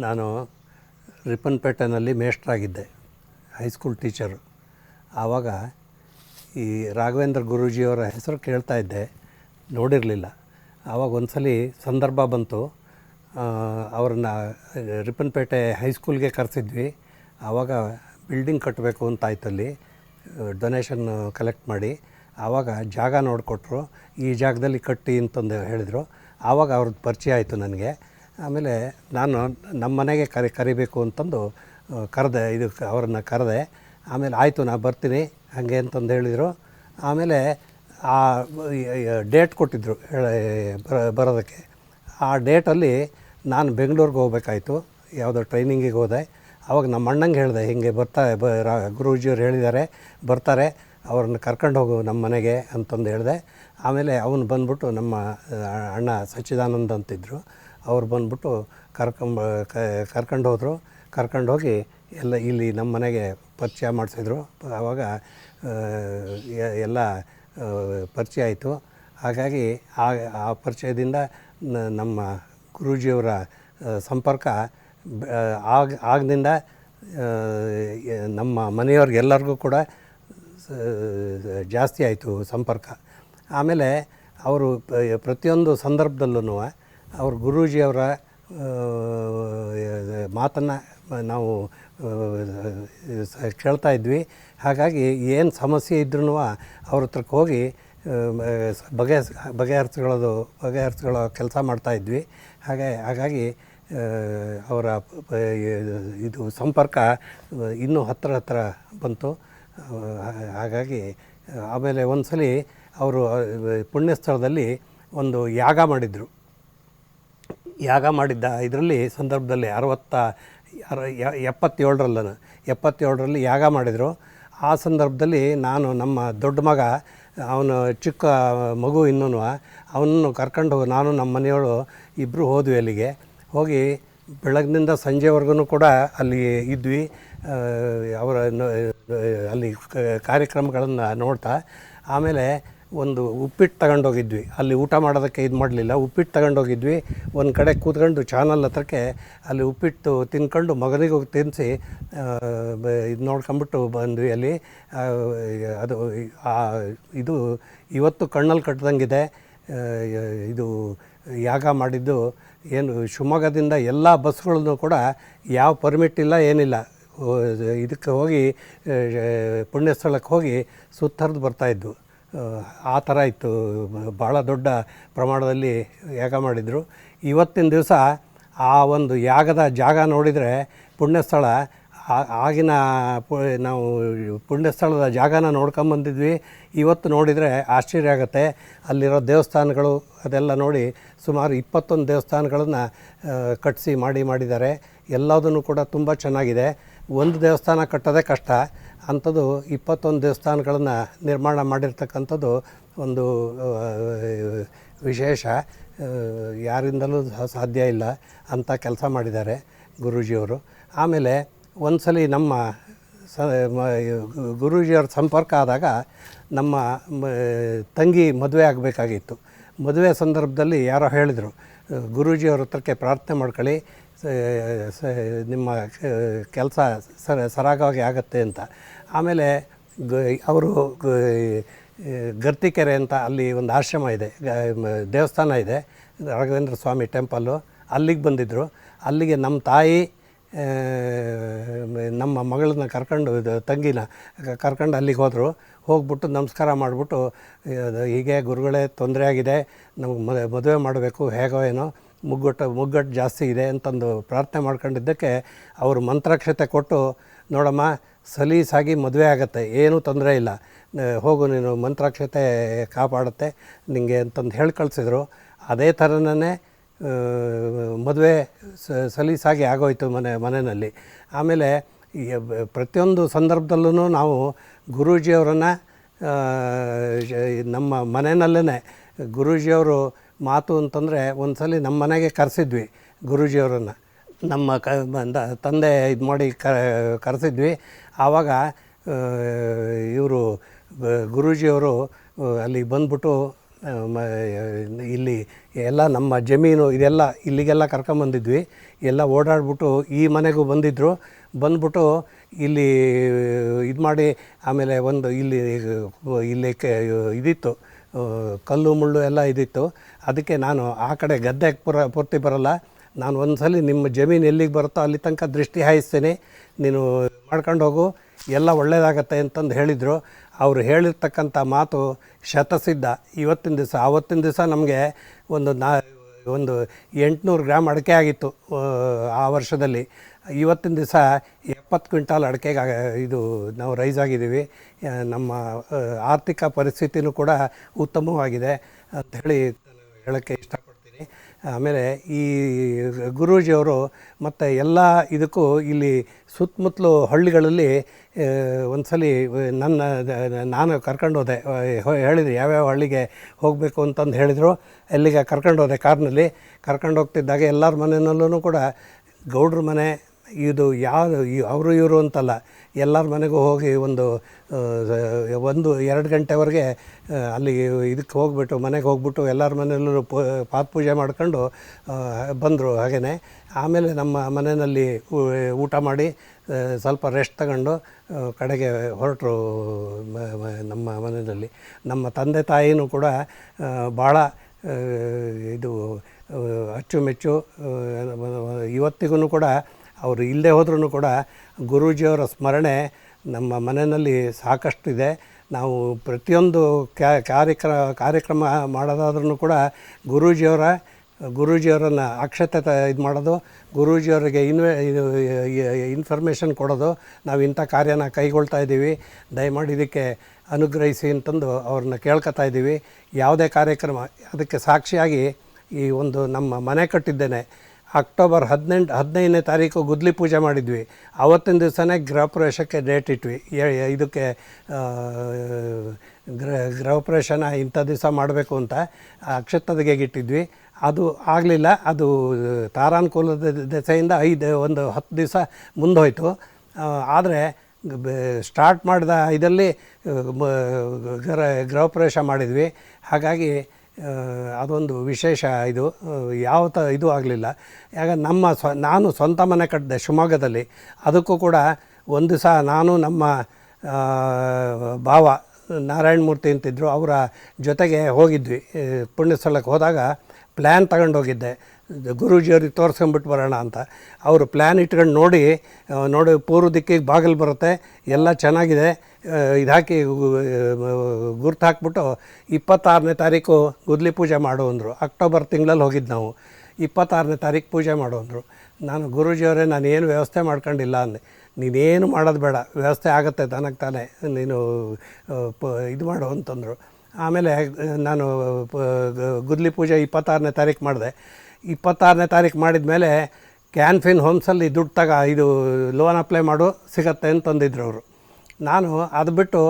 ನಾನು ರಿಪ್ಪನ್ಪೇಟೆನಲ್ಲಿ ಮೇಷ್ಟ್ರಾಗಿದ್ದೆ, high school teacher. ಆವಾಗ ಈ ರಾಘವೇಂದ್ರ ಗುರೂಜಿಯವರ ಹೆಸರು ಕೇಳ್ತಾ ಇದ್ದೆ, ನೋಡಿರಲಿಲ್ಲ. ಆವಾಗ ಒಂದು ಸಲ ಸಂದರ್ಭ ಬಂತು, ಅವ್ರನ್ನ ರಿಪ್ಪನ್ಪೇಟೆ ಹೈಸ್ಕೂಲ್ಗೆ ಕರೆಸಿದ್ವಿ. ಆವಾಗ ಬಿಲ್ಡಿಂಗ್ ಕಟ್ಟಬೇಕು ಅಂತಾಯ್ತಲ್ಲಿ, ಡೊನೇಷನ್ ಕಲೆಕ್ಟ್ ಮಾಡಿ. ಆವಾಗ ಜಾಗ ನೋಡಿಕೊಟ್ರು, ಈ ಜಾಗದಲ್ಲಿ ಕಟ್ಟಿ ಅಂತಂದು ಹೇಳಿದರು. ಆವಾಗ ಅವ್ರದ್ದು ಪರಿಚಯ ಆಯಿತು ನನಗೆ. ಆಮೇಲೆ ನಾನು ನಮ್ಮ ಮನೆಗೆ ಕರಿಬೇಕು ಅಂತಂದು ಕರೆದೆ, ಅವ್ರನ್ನ ಕರೆದೆ. ಆಮೇಲೆ ಆಯಿತು ನಾ ಬರ್ತೀನಿ ಹಾಗೆ ಅಂತಂದು ಹೇಳಿದರು. ಆಮೇಲೆ ಆ ಡೇಟ್ ಕೊಟ್ಟಿದ್ದರು ಬರೋದಕ್ಕೆ. ಆ ಡೇಟಲ್ಲಿ ನಾನು ಬೆಂಗಳೂರಿಗೆ ಹೋಗ್ಬೇಕಾಯ್ತು, ಯಾವುದೋ ಟ್ರೈನಿಂಗಿಗೆ ಹೋದೆ. ಆವಾಗ ನಮ್ಮ ಅಣ್ಣಂಗೆ ಹೇಳಿದೆ, ಹೀಗೆ ಗುರೂಜಿಯವ್ರು ಹೇಳಿದ್ದಾರೆ ಬರ್ತಾರೆ, ಅವ್ರನ್ನ ಕರ್ಕೊಂಡು ಹೋಗು ನಮ್ಮ ಮನೆಗೆ ಅಂತಂದು ಹೇಳಿದೆ. ಆಮೇಲೆ ಅವನು ಬಂದ್ಬಿಟ್ಟು, ನಮ್ಮ ಅಣ್ಣ ಸಚ್ಚಿದಾನಂದ್ ಅಂತಿದ್ದರು, ಅವ್ರು ಬಂದ್ಬಿಟ್ಟು ಕರ್ಕೊಂಡು ಹೋದರು. ಕರ್ಕೊಂಡೋಗಿ ಎಲ್ಲ ಇಲ್ಲಿ ನಮ್ಮ ಮನೆಗೆ ಪರಿಚಯ ಮಾಡಿಸಿದ್ರು. ಆವಾಗ ಎಲ್ಲ ಪರಿಚಯ ಆಯಿತು. ಹಾಗಾಗಿ ಆ ಪರಿಚಯದಿಂದ ನಮ್ಮ ಗುರೂಜಿಯವರ ಸಂಪರ್ಕ ಆಗದಿಂದ ನಮ್ಮ ಮನೆಯವ್ರಿಗೆಲ್ಲರಿಗೂ ಕೂಡ ಜಾಸ್ತಿ ಆಯಿತು ಸಂಪರ್ಕ. ಆಮೇಲೆ ಅವರು ಪ್ರತಿಯೊಂದು ಸಂದರ್ಭದಲ್ಲೂ ಅವ್ರ ಗುರೂಜಿಯವರ ಮಾತನ್ನು ನಾವು ಕೇಳ್ತಾ ಇದ್ವಿ. ಹಾಗಾಗಿ ಏನು ಸಮಸ್ಯೆ ಇದ್ರೂ ಅವ್ರ ಹತ್ರಕ್ಕೆ ಹೋಗಿ ಬಗೆಹರಿಸ್ಕೊಳ್ಳೋ ಕೆಲಸ ಮಾಡ್ತಾಯಿದ್ವಿ. ಹಾಗಾಗಿ ಅವರ ಇದು ಸಂಪರ್ಕ ಇನ್ನೂ ಹತ್ತಿರ ಬಂತು. ಹಾಗಾಗಿ ಆಮೇಲೆ ಒಂದು ಸಲ ಅವರು ಪುಣ್ಯಸ್ಥಳದಲ್ಲಿ ಒಂದು ಯಾಗ ಮಾಡಿದರು. ಯಾಗ ಮಾಡಿದ್ದ ಇದರಲ್ಲಿ ಸಂದರ್ಭದಲ್ಲಿ 77ರಲ್ಲಿ ಯಾಗ ಮಾಡಿದರು. ಆ ಸಂದರ್ಭದಲ್ಲಿ ನಾನು ನಮ್ಮ ದೊಡ್ಡ ಮಗ, ಅವನು ಚಿಕ್ಕ ಮಗು ಇನ್ನೂ, ಅವನನ್ನು ಕರ್ಕೊಂಡು ನಾನು ನಮ್ಮ ಮನೆಯವರು ಇಬ್ಬರು ಹೋದ್ವಿ. ಅಲ್ಲಿಗೆ ಹೋಗಿ ಬೆಳಗ್ಗಿನಿಂದ ಸಂಜೆವರೆಗೂ ಕೂಡ ಅಲ್ಲಿ ಇದ್ವಿ. ಅವರ ಅಲ್ಲಿ ಕಾರ್ಯಕ್ರಮಗಳನ್ನು ನೋಡ್ತಾ. ಆಮೇಲೆ ಒಂದು ಉಪ್ಪಿಟ್ಟು ತಗೊಂಡೋಗಿದ್ವಿ. ಅಲ್ಲಿ ಊಟ ಮಾಡೋದಕ್ಕೆ ಇದು ಮಾಡಲಿಲ್ಲ, ಉಪ್ಪಿಟ್ಟು ತಗೊಂಡೋಗಿದ್ವಿ. ಒಂದು ಕಡೆ ಕೂತ್ಕೊಂಡು ಚಾನಲ್ ಹತ್ರಕ್ಕೆ ಅಲ್ಲಿ ಉಪ್ಪಿಟ್ಟು ತಿನ್ಕೊಂಡು ಮಗನಿಗೆ ಹೋಗಿ ತಿನ್ನಿಸಿ ಇದು ನೋಡ್ಕೊಂಬಿಟ್ಟು ಬಂದ್ವಿ. ಅಲ್ಲಿ ಇದು ಇವತ್ತು ಕಣ್ಣಲ್ಲಿ ಕಟ್ಟಿದಂಗಿದೆ. ಇದು ಯಾಗ ಮಾಡಿದ್ದು ಏನು ಶಿವಮೊಗ್ಗದಿಂದ ಎಲ್ಲ ಬಸ್ಗಳನ್ನು ಕೂಡ ಯಾವ ಪರ್ಮಿಟ್ ಇಲ್ಲ, ಏನಿಲ್ಲ. ಇದಕ್ಕೆ ಹೋಗಿ ಪುಣ್ಯಸ್ಥಳಕ್ಕೆ ಹೋಗಿ ಸುತ್ತರಿದು ಬರ್ತಾಯಿದ್ವು. ಆ ಥರ ಇತ್ತು. ಭಾಳ ದೊಡ್ಡ ಪ್ರಮಾಣದಲ್ಲಿ ಯಾಗ ಮಾಡಿದರು. ಇವತ್ತಿನ ದಿವಸ ಆ ಒಂದು ಯಾಗದ ಜಾಗ ನೋಡಿದರೆ ಪುಣ್ಯಸ್ಥಳ, ಆಗಿನ ನಾವು ಪುಣ್ಯಸ್ಥಳದ ಜಾಗನ ನೋಡ್ಕೊಂಬಂದಿದ್ವಿ. ಇವತ್ತು ನೋಡಿದರೆ ಆಶ್ಚರ್ಯ ಆಗುತ್ತೆ. ಅಲ್ಲಿರೋ ದೇವಸ್ಥಾನಗಳು ಅದೆಲ್ಲ ನೋಡಿ ಸುಮಾರು 21 ದೇವಸ್ಥಾನಗಳನ್ನು ಕಟ್ಟಿಸಿ ಮಾಡಿದ್ದಾರೆ. ಎಲ್ಲದನ್ನು ಕೂಡ ತುಂಬ ಚೆನ್ನಾಗಿದೆ. ಒಂದು ದೇವಸ್ಥಾನ ಕಟ್ಟೋದೇ ಕಷ್ಟ, ಅಂಥದ್ದು 21 ದೇವಸ್ಥಾನಗಳನ್ನು ನಿರ್ಮಾಣ ಮಾಡಿರ್ತಕ್ಕಂಥದ್ದು ಒಂದು ವಿಶೇಷ. ಯಾರಿಂದಲೂ ಸಾಧ್ಯ ಇಲ್ಲ ಅಂಥ ಕೆಲಸ ಮಾಡಿದ್ದಾರೆ ಗುರೂಜಿಯವರು. ಆಮೇಲೆ ಒಂದು ಸಲ ನಮ್ಮ ಗುರೂಜಿಯವ್ರ ಸಂಪರ್ಕ ಆದಾಗ ನಮ್ಮ ತಂಗಿ ಮದುವೆ ಆಗಬೇಕಾಗಿತ್ತು. ಮದುವೆ ಸಂದರ್ಭದಲ್ಲಿ ಯಾರೋ ಹೇಳಿದರು, ಗುರೂಜಿಯವ್ರ ಹತ್ರಕ್ಕೆ ಪ್ರಾರ್ಥನೆ ಮಾಡ್ಕೊಳ್ಳಿ, ನಿಮ್ಮ ಕೆಲಸ ಸರಾಗವಾಗಿ ಆಗುತ್ತೆ ಅಂತ. ಆಮೇಲೆ ಅವರು ಗರ್ತಿಕೆರೆ ಅಂತ ಅಲ್ಲಿ ಒಂದು ಆಶ್ರಮ ಇದೆ, ದೇವಸ್ಥಾನ ಇದೆ, ರಾಘವೇಂದ್ರ ಸ್ವಾಮಿ ಟೆಂಪಲ್ಲು. ಅಲ್ಲಿಗೆ ಬಂದಿದ್ದರು. ಅಲ್ಲಿಗೆ ನಮ್ಮ ತಾಯಿ ನಮ್ಮ ಮಗಳನ್ನ ತಂಗಿನ ಕರ್ಕೊಂಡು ಅಲ್ಲಿಗೆ ಹೋದರು. ಹೋಗ್ಬಿಟ್ಟು ನಮಸ್ಕಾರ ಮಾಡಿಬಿಟ್ಟು, ಹೀಗೆ ಗುರುಗಳೇ ತೊಂದರೆ ಆಗಿದೆ, ನಮಗೆ ಮದುವೆ ಮಾಡಬೇಕು, ಹೇಗೋ ಏನೋ ಮುಗ್ಗಟ್ಟು ಜಾಸ್ತಿ ಇದೆ ಅಂತಂದು ಪ್ರಾರ್ಥನೆ ಮಾಡ್ಕೊಂಡಿದ್ದಕ್ಕೆ ಅವರು ಮಂತ್ರಾಕ್ಷತೆ ಕೊಟ್ಟು, ನೋಡಮ್ಮ ಸಲೀಸಾಗಿ ಮದುವೆ ಆಗುತ್ತೆ, ಏನೂ ತೊಂದರೆ ಇಲ್ಲ, ಹೋಗು ನೀನು, ಮಂತ್ರಾಕ್ಷತೆ ಕಾಪಾಡುತ್ತೆ ನಿಮಗೆ ಅಂತಂದು ಹೇಳಿ ಕಳಿಸಿದ್ರು. ಅದೇ ಥರನೇ ಮದುವೆ ಸಲೀಸಾಗಿ ಆಗೋಯ್ತು ಮನೆಯಲ್ಲಿ. ಆಮೇಲೆ ಪ್ರತಿಯೊಂದು ಸಂದರ್ಭದಲ್ಲೂ ನಾವು ಗುರೂಜಿಯವರನ್ನು ನಮ್ಮ ಮನೆಯಲ್ಲೇ ಗುರೂಜಿಯವರು ಮಾತು ಅಂತಂದರೆ ಒಂದು ಸಲ ನಮ್ಮ ಮನೆಗೆ ಕರೆಸಿದ್ವಿ ಗುರೂಜಿಯವರನ್ನು. ನಮ್ಮ ತಂದೆ ಇದು ಮಾಡಿ ಕರೆಸಿದ್ವಿ. ಆವಾಗ ಇವರು ಗುರೂಜಿಯವರು ಅಲ್ಲಿಗೆ ಬಂದ್ಬಿಟ್ಟು ಇಲ್ಲಿ ಎಲ್ಲ ನಮ್ಮ ಜಮೀನು ಇದೆಲ್ಲ ಇಲ್ಲಿಗೆಲ್ಲ ಕರ್ಕೊಂಬಂದಿದ್ವಿ. ಎಲ್ಲ ಓಡಾಡ್ಬಿಟ್ಟು ಈ ಮನೆಗೂ ಬಂದಿದ್ದರು. ಬಂದ್ಬಿಟ್ಟು ಇಲ್ಲಿ ಇದು ಮಾಡಿ ಆಮೇಲೆ ಒಂದು ಇಲ್ಲಿ ಇದಿತ್ತು, ಕಲ್ಲು ಮುಳ್ಳು ಎಲ್ಲ ಇದಿತ್ತು. ಅದಕ್ಕೆ ನಾನು ಆ ಕಡೆ ಗದ್ದೆಗೆ ಪೂರ್ತಿ ಬರೋಲ್ಲ, ನಾನು ಒಂದು ಸಲ ನಿಮ್ಮ ಜಮೀನು ಎಲ್ಲಿಗೆ ಬರುತ್ತೋ ಅಲ್ಲಿ ತನಕ ದೃಷ್ಟಿ ಹಾಯಿಸ್ತೀನಿ, ನೀನು ಮಾಡ್ಕೊಂಡು ಹೋಗು, ಎಲ್ಲ ಒಳ್ಳೆಯದಾಗತ್ತೆ ಅಂತಂದು ಹೇಳಿದರು. ಅವರು ಹೇಳಿರ್ತಕ್ಕಂಥ ಮಾತು ಶತಸಿದ್ಧ. ಇವತ್ತಿನ ದಿವಸ ಆವತ್ತಿನ ದಿವಸ ನಮಗೆ ಒಂದು 800 ಗ್ರಾಮ್ ಅಡಿಕೆ ಆಗಿತ್ತು ಆ ವರ್ಷದಲ್ಲಿ. ಇವತ್ತಿನ ದಿವಸ 70 ಕ್ವಿಂಟಾಲ್ ಅಡಿಕೆಗೆ ಇದು ನಾವು ರೈಸ್ ಆಗಿದ್ದೀವಿ. ನಮ್ಮ ಆರ್ಥಿಕ ಪರಿಸ್ಥಿತಿನೂ ಕೂಡ ಉತ್ತಮವಾಗಿದೆ ಅಂಥೇಳಿ ಹೇಳೋಕ್ಕೆ ಇಷ್ಟಪಡ್ತೀನಿ. ಆಮೇಲೆ ಈ ಗುರೂಜಿಯವರು ಮತ್ತು ಎಲ್ಲ ಇದಕ್ಕೂ ಇಲ್ಲಿ ಸುತ್ತಮುತ್ತಲು ಹಳ್ಳಿಗಳಲ್ಲಿ ಒಂದು ಸಲ ನಾನು ಕರ್ಕೊಂಡು ಹೋದೆ. ಹೇಳಿದ್ರು ಯಾವ್ಯಾವ ಹಳ್ಳಿಗೆ ಹೋಗಬೇಕು ಅಂತಂದು ಹೇಳಿದರು. ಅಲ್ಲಿಗೆ ಕರ್ಕೊಂಡು ಹೋದೆ. ಕಾರ್ನಲ್ಲಿ ಕರ್ಕೊಂಡು ಹೋಗ್ತಿದ್ದಾಗ ಎಲ್ಲರ ಮನೆಯಲ್ಲೂ ಕೂಡ ಗೌಡ್ರ ಮನೆ ಇದು ಅವರು ಇವರು ಅಂತಲ್ಲ, ಎಲ್ಲರ ಮನೆಗೂ ಹೋಗಿ ಒಂದು 1-2 ಗಂಟೆವರೆಗೆ ಅಲ್ಲಿ ಇದಕ್ಕೆ ಹೋಗ್ಬಿಟ್ಟು ಮನೆಗೆ ಹೋಗ್ಬಿಟ್ಟು ಎಲ್ಲರ ಮನೆಯಲ್ಲೂ ಪಾದ ಪೂಜೆ ಮಾಡ್ಕೊಂಡು ಬಂದರು. ಹಾಗೆಯೇ ಆಮೇಲೆ ನಮ್ಮ ಮನೆಯಲ್ಲಿ ಊಟ ಮಾಡಿ ಸ್ವಲ್ಪ ರೆಸ್ಟ್ ತಗೊಂಡು ಕಡೆಗೆ ಹೊರಟರು ನಮ್ಮ ಮನೆಯಲ್ಲಿ. ನಮ್ಮ ತಂದೆ ತಾಯಿನೂ ಕೂಡ ಭಾಳ ಇದು ಅಚ್ಚುಮೆಚ್ಚು. ಇವತ್ತಿಗೂ ಕೂಡ ಅವರು ಇಲ್ಲದೆ ಹೋದ್ರೂ ಕೂಡ ಗುರೂಜಿಯವರ ಸ್ಮರಣೆ ನಮ್ಮ ಮನೆಯಲ್ಲಿ ಸಾಕಷ್ಟಿದೆ. ನಾವು ಪ್ರತಿಯೊಂದು ಕಾರ್ಯಕ್ರಮ ಮಾಡೋದಾದ್ರೂ ಕೂಡ ಗುರೂಜಿಯವರನ್ನು ಅಕ್ಷತೆ ಇದು ಮಾಡೋದು, ಗುರೂಜಿಯವರಿಗೆ ಇನ್ಫಾರ್ಮೇಷನ್ ಕೊಡೋದು, ನಾವು ಇಂಥ ಕಾರ್ಯನ ಕೈಗೊಳ್ತಾ ಇದ್ದೀವಿ, ದಯಮಾಡಿ ಇದಕ್ಕೆ ಅನುಗ್ರಹಿಸಿ ಅಂತಂದು ಅವ್ರನ್ನ ಕೇಳ್ಕೊತಾ ಇದ್ದೀವಿ. ಯಾವುದೇ ಕಾರ್ಯಕ್ರಮ ಅದಕ್ಕೆ ಸಾಕ್ಷಿಯಾಗಿ ಈ ಒಂದು ನಮ್ಮ ಮನೆ ಕಟ್ಟಿದ್ದೇನೆ. ಅಕ್ಟೋಬರ್ 15ನೇ ತಾರೀಕು ಗುದ್ಲಿ ಪೂಜೆ ಮಾಡಿದ್ವಿ. ಆವತ್ತಿನ ದಿವಸನೇ ಗೃಹ ಪ್ರವೇಶಕ್ಕೆ ಡೇಟ್ ಇಟ್ವಿ. ಇದಕ್ಕೆ ಗೃಹ ಪ್ರವೇಶನ ಇಂಥ ದಿವಸ ಮಾಡಬೇಕು ಅಂತ ಅಕ್ಷತದಿಗೆ ಇಟ್ಟಿದ್ವಿ. ಅದು ಆಗಲಿಲ್ಲ. ಅದು ತಾರಾನುಕೂಲದ ದೆಸೆಯಿಂದ 10 ದಿವಸ ಮುಂದೋಯ್ತು. ಆದರೆ ಸ್ಟಾರ್ಟ್ ಮಾಡಿದ ಇದರಲ್ಲಿ ಗೃಹ ಪ್ರವೇಶ ಮಾಡಿದ್ವಿ. ಹಾಗಾಗಿ ಅದೊಂದು ವಿಶೇಷ. ಇದು ಇದು ಆಗಲಿಲ್ಲ. ನಾನು ಸ್ವಂತ ಮನೆ ಕಟ್ಟಿದೆ ಶಿವಮೊಗ್ಗದಲ್ಲಿ. ಅದಕ್ಕೂ ಕೂಡ ಒಂದು ದಿವಸ ನಾನು ನಮ್ಮ ಭಾವ ನಾರಾಯಣಮೂರ್ತಿ ಅಂತಿದ್ದರು, ಅವರ ಜೊತೆಗೆ ಹೋಗಿದ್ವಿ. ಪುಣ್ಯಸ್ಥಳಕ್ಕೆ ಹೋದಾಗ ಪ್ಲ್ಯಾನ್ ತಗೊಂಡೋಗಿದ್ದೆ, ಗುರೂಜಿಯವ್ರಿಗೆ ತೋರಿಸ್ಕೊಂಬಿಟ್ಟು ಬರೋಣ ಅಂತ. ಅವರು ಪ್ಲ್ಯಾನ್ ಇಟ್ಕೊಂಡು ನೋಡಿ ಪೂರ್ವ ದಿಕ್ಕಿಗೆ ಬಾಗಿಲು ಬರುತ್ತೆ, ಎಲ್ಲ ಚೆನ್ನಾಗಿದೆ, ಇದು ಹಾಕಿ ಗುರ್ತು ಹಾಕ್ಬಿಟ್ಟು 26ನೇ ತಾರೀಕು ಗುದ್ಲಿ ಪೂಜೆ ಮಾಡು ಅಂದರು. ಅಕ್ಟೋಬರ್ ತಿಂಗಳಲ್ಲಿ ಹೋಗಿದ್ದು ನಾವು. 26ನೇ ತಾರೀಕು ಪೂಜೆ ಮಾಡು ಅಂದರು. ನಾನು ಗುರೂಜಿಯವರೇ ನಾನು ಏನು ವ್ಯವಸ್ಥೆ ಮಾಡ್ಕೊಂಡಿಲ್ಲ ಅಂದೆ. ನೀನೇನು ಮಾಡೋದು ಬೇಡ, ವ್ಯವಸ್ಥೆ ಆಗುತ್ತೆ ತನಗೆ ತಾನೇ, ನೀನು ಇದು ಮಾಡು ಅಂತಂದರು. ಆಮೇಲೆ ನಾನು ಗುದ್ಲಿ ಪೂಜೆ 26ನೇ ತಾರೀಕು ಮಾಡಿದೆ. 26ನೇ ತಾರೀಕು ಮಾಡಿದ ಮೇಲೆ ಕ್ಯಾನ್ಫಿನ್ ಹೋಮ್ಸಲ್ಲಿ ದುಡ್ಡು ಇದು ಲೋನ್ ಅಪ್ಲೈ ಮಾಡು ಸಿಗತ್ತೆ ಅಂತಂದಿದ್ರು ಅವರು. ನಾನು ಅದು ಬಿಟ್ಟು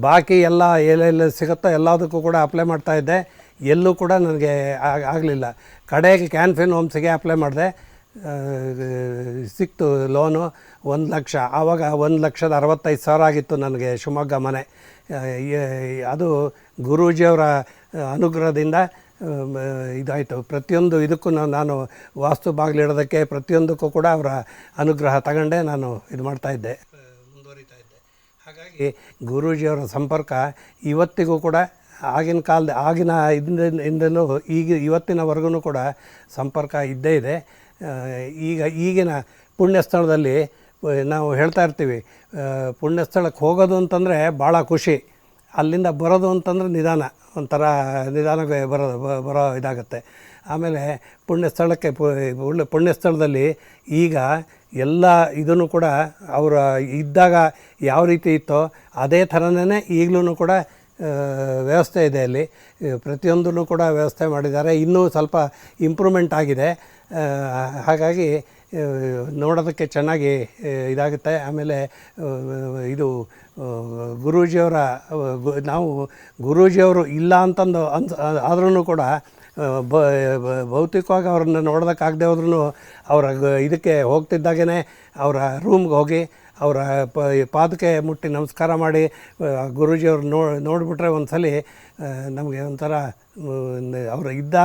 ಬಾಕಿ ಎಲ್ಲ ಎಲ್ಲೆಲ್ಲಿ ಸಿಗುತ್ತೋ ಎಲ್ಲದಕ್ಕೂ ಕೂಡ ಅಪ್ಲೈ ಮಾಡ್ತಾಯಿದ್ದೆ. ಎಲ್ಲೂ ಕೂಡ ನನಗೆ ಆಗಲಿಲ್ಲ. ಕಡೆಗೆ ಕ್ಯಾನ್ಫಿನ್ ಹೋಮ್ಸಿಗೆ ಅಪ್ಲೈ ಮಾಡಿದೆ, ಸಿಕ್ತು ಲೋನು 1 ಲಕ್ಷ. ಆವಾಗ 1,65,000 ಆಗಿತ್ತು ನನಗೆ ಶಿವಮೊಗ್ಗ ಮನೆ. ಅದು ಗುರೂಜಿಯವರ ಅನುಗ್ರಹದಿಂದ ಇದಾಯಿತು. ಪ್ರತಿಯೊಂದು ಇದಕ್ಕೂ ನಾನು ವಾಸ್ತು ಬಾಗಿಲಿಡೋದಕ್ಕೆ ಪ್ರತಿಯೊಂದಕ್ಕೂ ಕೂಡ ಅವರ ಅನುಗ್ರಹ ತಗೊಂಡೆ ನಾನು ಇದು ಮಾಡ್ತಾಯಿದ್ದೆ, ಮುಂದುವರಿತಾ ಇದ್ದೆ. ಹಾಗಾಗಿ ಗುರೂಜಿಯವರ ಸಂಪರ್ಕ ಇವತ್ತಿಗೂ ಕೂಡ ಆಗಿನ ಇಂದಲೂ ಇವತ್ತಿನವರೆಗೂ ಕೂಡ ಸಂಪರ್ಕ ಇದ್ದೇ ಇದೆ. ಈಗಿನ ಪುಣ್ಯಸ್ಥಳದಲ್ಲಿ ನಾವು ಹೇಳ್ತಾ ಇರ್ತೀವಿ, ಪುಣ್ಯಸ್ಥಳಕ್ಕೆ ಹೋಗೋದು ಅಂತಂದರೆ ಭಾಳ ಖುಷಿ, ಅಲ್ಲಿಂದ ಬರೋದು ಅಂತಂದರೆ ಒಂಥರ ನಿಧಾನಕ್ಕೆ ಬರೋ ಇದಾಗುತ್ತೆ. ಆಮೇಲೆ ಪುಣ್ಯಸ್ಥಳದಲ್ಲಿ ಈಗ ಎಲ್ಲ ಇದನ್ನು ಕೂಡ ಅವರ ಇದ್ದಾಗ ಯಾವ ರೀತಿ ಇತ್ತೋ ಅದೇ ಥರನೇ ಈಗಲೂ ಕೂಡ ವ್ಯವಸ್ಥೆ ಇದೆ. ಅಲ್ಲಿ ಪ್ರತಿಯೊಂದನ್ನು ಕೂಡ ವ್ಯವಸ್ಥೆ ಮಾಡಿದ್ದಾರೆ. ಇನ್ನೂ ಸ್ವಲ್ಪ ಇಂಪ್ರೂವ್ಮೆಂಟ್ ಆಗಿದೆ. ಹಾಗಾಗಿ ನೋಡೋದಕ್ಕೆ ಚೆನ್ನಾಗಿ ಇದಾಗುತ್ತೆ. ಆಮೇಲೆ ಇದು ನಾವು ಗುರೂಜಿಯವರು ಇಲ್ಲ ಅಂತಂದು ಆದ್ರೂ ಕೂಡ ಭೌತಿಕವಾಗಿ ಅವ್ರನ್ನ ನೋಡೋದಕ್ಕಾಗದೆ ಹೋದ್ರೂ ಅವರ ಇದಕ್ಕೆ ಹೋಗ್ತಿದ್ದಾಗೇ ಅವರ ರೂಮ್ಗೆ ಹೋಗಿ ಅವರ ಪಾದಕ್ಕೆ ಮುಟ್ಟಿ ನಮಸ್ಕಾರ ಮಾಡಿ ಗುರೂಜಿಯವ್ರು ನೋಡಿಬಿಟ್ರೆ ಒಂದು ಸಲ ನಮಗೆ ಒಂಥರ ಅವರು ಇದ್ದ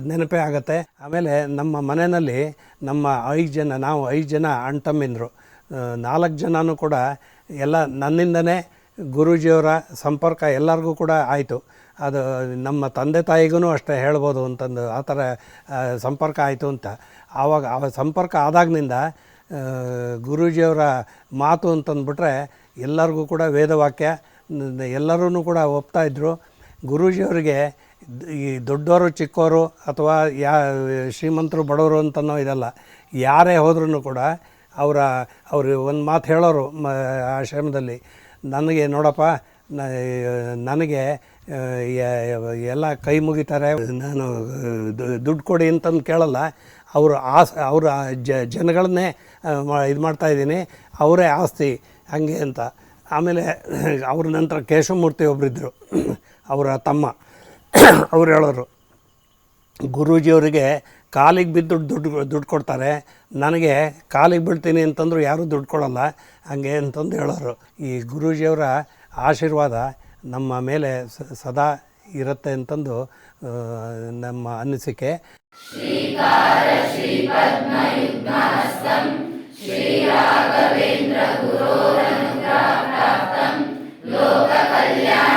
ನೆನಪೇ ಆಗುತ್ತೆ. ಆಮೇಲೆ ನಮ್ಮ ಮನೆಯಲ್ಲಿ ನಾವು 5 ಜನ ಅಣ್ಣ ತಮ್ಮಂದಿರು, 4 ಜನನೂ ಕೂಡ ಎಲ್ಲ ನನ್ನಿಂದನೇ ಗುರೂಜಿಯವರ ಸಂಪರ್ಕ ಎಲ್ಲರಿಗೂ ಕೂಡ ಆಯಿತು. ಅದು ನಮ್ಮ ತಂದೆ ತಾಯಿಗೂ ಅಷ್ಟೇ ಹೇಳ್ಬೋದು ಅಂತಂದು ಆ ಥರ ಸಂಪರ್ಕ ಆಯಿತು ಅಂತ. ಆವಾಗ ಆ ಸಂಪರ್ಕ ಆದಾಗಿನಿಂದ ಗುರೂಜಿಯವರ ಮಾತು ಅಂತಂದ್ಬಿಟ್ರೆ ಎಲ್ಲರಿಗೂ ಕೂಡ ವೇದವಾಕ್ಯ, ಎಲ್ಲರೂ ಕೂಡ ಒಪ್ತಾಯಿದ್ರು. ಗುರೂಜಿಯವರಿಗೆ ಈ ದೊಡ್ಡವರು ಚಿಕ್ಕವರು ಅಥವಾ ಶ್ರೀಮಂತರು ಬಡವರು ಅಂತನೋ ಇದಲ್ಲ, ಯಾರೇ ಹೋದ್ರೂ ಕೂಡ ಅವರು ಒಂದು ಮಾತು ಹೇಳೋರು ಆಶ್ರಮದಲ್ಲಿ, ನನಗೆ ನೋಡಪ್ಪ, ನನಗೆ ಎಲ್ಲ ಕೈ ಮುಗಿತಾರೆ, ನಾನು ದುಡ್ಡು ಕೊಡಿ ಅಂತಂದು ಕೇಳಲ್ಲ, ಅವರ ಜನಗಳನ್ನೇ ಇದು ಮಾಡ್ತಾಯಿದ್ದೀನಿ, ಅವರೇ ಆಸ್ತಿ ಹಾಗೆ ಅಂತ. ಆಮೇಲೆ ಅವ್ರ ನಂತರ ಕೇಶವಮೂರ್ತಿ ಒಬ್ಬರಿದ್ದರು, ಅವರ ತಮ್ಮ, ಅವ್ರು ಹೇಳೋರು, ಗುರೂಜಿಯವರಿಗೆ ಕಾಲಿಗೆ ಬಿದ್ದು ದುಡ್ಡು ಕೊಡ್ತಾರೆ, ನನಗೆ ಕಾಲಿಗೆ ಬೀಳ್ತೀನಿ ಅಂತಂದ್ರು ಯಾರೂ ದುಡ್ಡು ಕೊಡೋಲ್ಲ ಹಾಗೆ ಅಂತಂದು ಹೇಳೋರು. ಈ ಗುರೂಜಿಯವರ ಆಶೀರ್ವಾದ ನಮ್ಮ ಮೇಲೆ ಸದಾ ಇರುತ್ತೆ ಅಂತಂದು ನಮ್ಮ ಅನಿಸಿಕೆ. ಶ್ರೀಕಾರ ಶ್ರೀ ಪದ್ಮಯುಗ್ಮಹಸ್ತಂ ಶ್ರೀ ರಾಘವೇಂದ್ರ ಗುರೋರನುಗ್ರಹ ಪ್ರಾಪ್ತಂ ಲೋಕ ಕಲ್ಯಾಣ